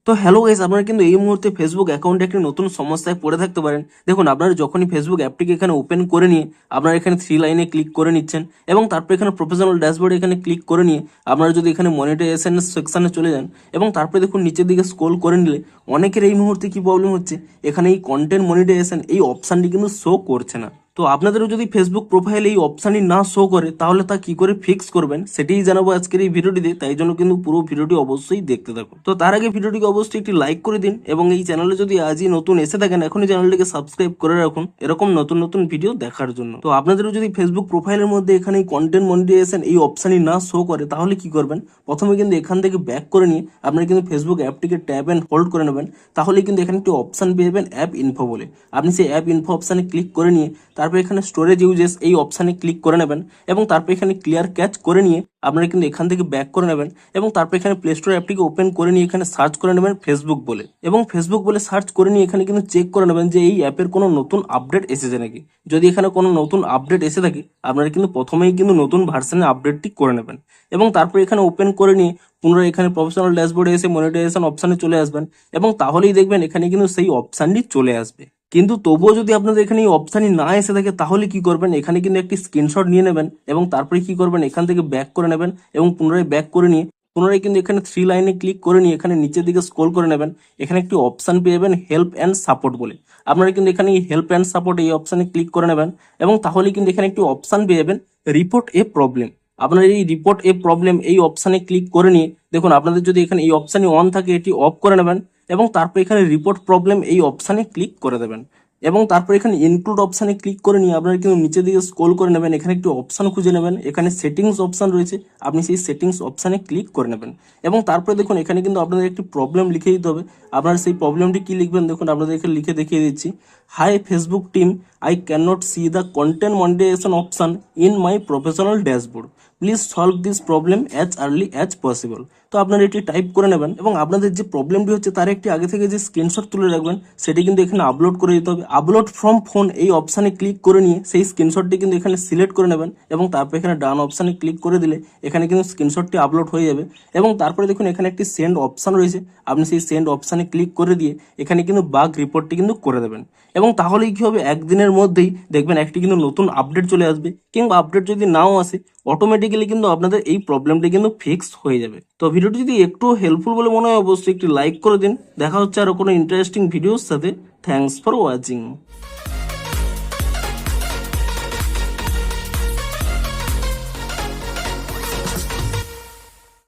তো hello guys, আপনারা কিন্তু এই মুহূর্তে ফেসবুক অ্যাকাউন্টে একটি নতুন সমস্যায় পড়ে থাকতে পারেন। দেখুন, আপনারা যখনই ফেসবুক অ্যাপটিকে এখানে ওপেন করে নিয়ে আপনারা এখানে থ্রি লাইনে ক্লিক করে নিচ্ছেন এবং তারপর এখানে প্রফেশনাল ড্যাশবোর্ডে এখানে ক্লিক করে নিয়ে আপনারা যদি এখানে মনিটাইজেশন সেকশনে চলে যান এবং তারপরে দেখুন নিচের দিকে স্ক্রল করে নিলে অনেকের এই মুহূর্তে কি প্রবলেম হচ্ছে, এখানে এই কন্টেন্ট মনিটাইজেশন এই অপশানটি কিন্তু শো করছে না। তো আপনাদেরও যদি ফেসবুক প্রোফাইলে এই অপশানটি না শো করে তাহলে তা কি করে ফিক্স করবেন সেটাই জানাবো আজকের এই ভিডিওটিতে, তাই জন্য কিন্তু পুরো ভিডিওটি অবশ্যই দেখতে থাকুন। তো তার আগে ভিডিওটিকে অবশ্যই একটি লাইক করে দিন এবং এই চ্যানেলে যদি আজই নতুন এসে থাকেন এখনই চ্যানেলটিকে সাবস্ক্রাইব করে রাখুন এরকম নতুন নতুন ভিডিও দেখার জন্য। তো আপনাদেরও যদি ফেসবুক প্রোফাইলের মধ্যে এখানে এই কন্টেন্ট মনিটাইজেশন এই অপশানটি না শো করে তাহলে কি করবেন, প্রথমে কিন্তু এখান থেকে ব্যাক করে নিয়ে আপনারা কিন্তু ফেসবুক অ্যাপটিকে ট্যাপ অ্যান্ড হোল্ড করে নেবেন। তাহলে কিন্তু এখানে একটি অপশান পেয়ে যাবেন অ্যাপ ইনফো বলে। আপনি সেই অ্যাপ ইনফো অপশানে ক্লিক করে নিয়ে তারপর এখানে স্টোরেজ ইউজেস এই অপশানে ক্লিক করে নেবেন এবং তারপর এখানে ক্লিয়ার ক্যাচ করে নিয়ে আপনারা কিন্তু এখান থেকে ব্যাক করে নেবেন এবং তারপর এখানে প্লে স্টোর অ্যাপটিকে ওপেন করে নিয়ে এখানে সার্চ করে নেবেন ফেসবুক বলে এবং ফেসবুক বলে সার্চ করে নিয়ে এখানে কিন্তু চেক করে নেবেন যে এই অ্যাপের কোনো নতুন আপডেট এসেছে নাকি। যদি এখানে কোনো নতুন আপডেট এসে থাকে আপনারা কিন্তু প্রথমেই কিন্তু নতুন ভার্সনের আপডেটটি করে নেবেন এবং তারপর এখানে ওপেন করে নিয়ে পুনরায় এখানে প্রফেশনাল ড্যাশবোর্ডে এসে মনিটাইজেশন অপশানে চলে আসবেন এবং তাহলেই দেখবেন এখানে কিন্তু সেই অপশানটি চলে আসবে। কিন্তু তবুও যদি আপনাদের এখানে এই অপশানই না এসে থাকে তাহলে কি করবেন, এখানে কিন্তু একটি স্ক্রিনশট নিয়ে নেবেন এবং তারপরে কি করবেন এখান থেকে ব্যাক করে নেবেন এবং পুনরায় ব্যাক করে নিয়ে পুনরায় কিন্তু এখানে থ্রি লাইনে ক্লিক করে নিয়ে এখানে নিচের দিকে স্ক্রল করে নেবেন। এখানে একটি অপশান পেয়ে যাবেন হেল্প অ্যান্ড সাপোর্ট বলে। আপনারা কিন্তু এখানে এই হেল্প অ্যান্ড সাপোর্ট এই অপশানে ক্লিক করে নেবেন এবং তাহলে কিন্তু এখানে একটি অপশান পেয়ে যাবেন রিপোর্ট এ প্রবলেম। আপনারা এই রিপোর্ট এ প্রবলেম এই অপশানে ক্লিক করে নিয়ে দেখুন আপনাদের যদি এখানে এই অপশানই অন থাকে এটি অফ করে নেবেন এবং তারপর এখানে রিপোর্ট প্রবলেম এই অপশানে ক্লিক করে দেবেন এবং তারপর এখানে ইনক্লুড অপশানে ক্লিক করে নিয়ে আপনারা কিন্তু নিচের দিকে স্ক্রল করে নেবেন। এখানে একটি অপশান খুঁজে নেবেন, এখানে সেটিংস অপশান রয়েছে, আপনি সেই সেটিংস অপশানে ক্লিক করে নেবেন এবং তারপরে দেখুন এখানে কিন্তু আপনাদের একটি প্রবলেম লিখে দিতে হবে। আপনারা সেই প্রবলেমটি কি লিখবেন দেখুন আপনাদের এখানে লিখে দেখিয়ে দিচ্ছি। Hi Facebook team, I can not see the content monetization option in my professional dashboard, please solve this problem as early as possible. তো আপনারা এটি টাইপ করে নেবেন এবং আপনাদের যে প্রবলেমটি হচ্ছে তার একটি আগে থেকে যে স্ক্রিনশট তুলে রাখবেন সেটি কিন্তু এখানে আপলোড করে দিতে হবে। আপলোড ফ্রম ফোন এই অপশানে ক্লিক করে নিয়ে সেই স্ক্রিনশটটি কিন্তু এখানে সিলেক্ট করে নেবেন এবং তারপর এখানে ডান অপশানে ক্লিক করে দিলে এখানে কিন্তু স্ক্রিনশটটি আপলোড হয়ে যাবে এবং তারপরে দেখুন এখানে একটি সেন্ড অপশান রয়েছে, আপনি সেই সেন্ড অপশানে ক্লিক করে দিয়ে এখানে কিন্তু বাগ রিপোর্টটি কিন্তু করে দেবেন এবং তাহলেই কি হবে একদিনের মধ্যেই দেখবেন একটি কিন্তু নতুন আপডেট চলে আসবে কিংবা আপডেট যদি নাও আসে অটোমেটিক্যালি কিন্তু আপনাদের এই প্রবলেমটি কিন্তু ফিক্স হয়ে যাবে। তো ভিডিওটি যদি একটু হেল্পফুল বলে মনে হয় অবশ্যই একটি লাইক করে দিন। দেখা হচ্ছে আরো কোনো ইন্টারেস্টিং ভিডিওর সাথে। Thanks for watching.